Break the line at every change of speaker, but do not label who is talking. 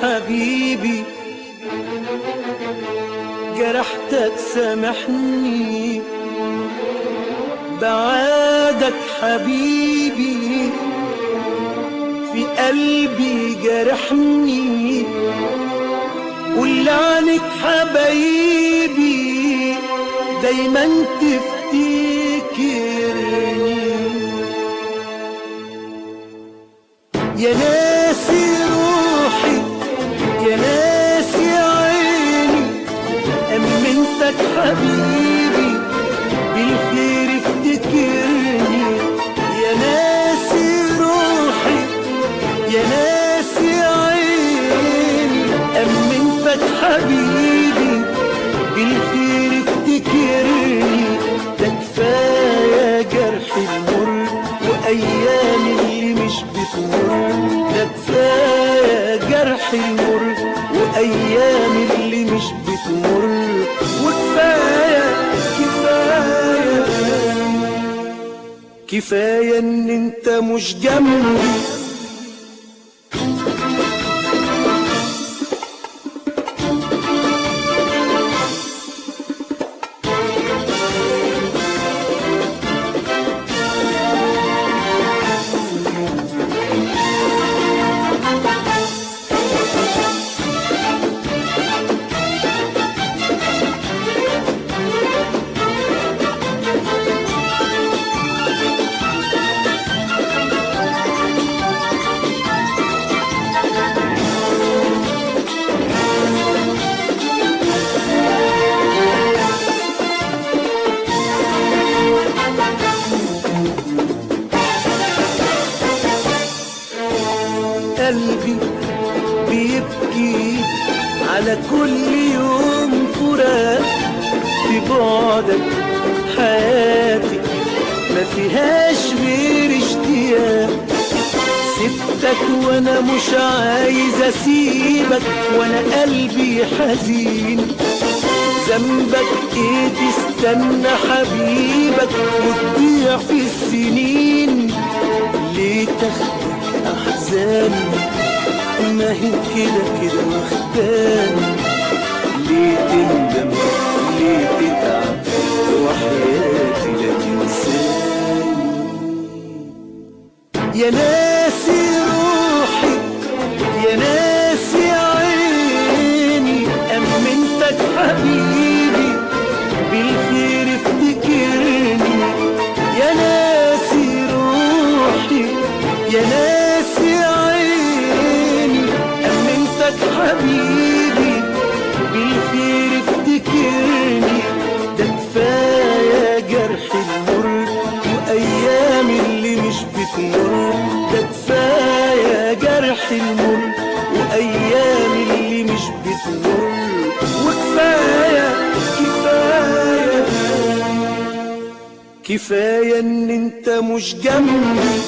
حبيبي جرحتك سامحني، بعادك حبيبي في قلبي جرحني، قول عنك حبايبي دايما تفتكرني. يا ناسي روحي يا ناسي عيني، أمنتك حبيبي بالخير افتكرني. يا ناسي روحي يا ناسي عيني، أمنتك حبيبي بالخير افتكرني. ده كفاية جرح المر وأيام اللي مش بتمر، ده كفاية جرح المر وأيام اللي مش بتمر. وكفاية كفاية إن أنت مش جنبي. قلبي بيبكي على كل يوم فراق، في بعدك حياتي ما فيهاش غير اشتياق. سبتك وانا مش عايز اسيبك وانا قلبي حزين، ذنبك ايه تستنى حبيبك وتضيع في السنين؟ ليه تاخدك احزاني ما هي كده كده واخداني؟ ليه تندم ليه تتعب وحياتي لا تنساني؟ يا ناسي روحي يا ناسي عيني، أمنتك حبيبي بالخير افتكرني. يا ناسي روحي يا ناسي عيني، أمنتك حبيبي بالخير افتكرني. ده كفاية جرح المر وأيام اللي مش بتمر، ده كفاية جرح المر وأيام اللي مش بتمر. وكفاية كفاية إن أنت مش جنبي.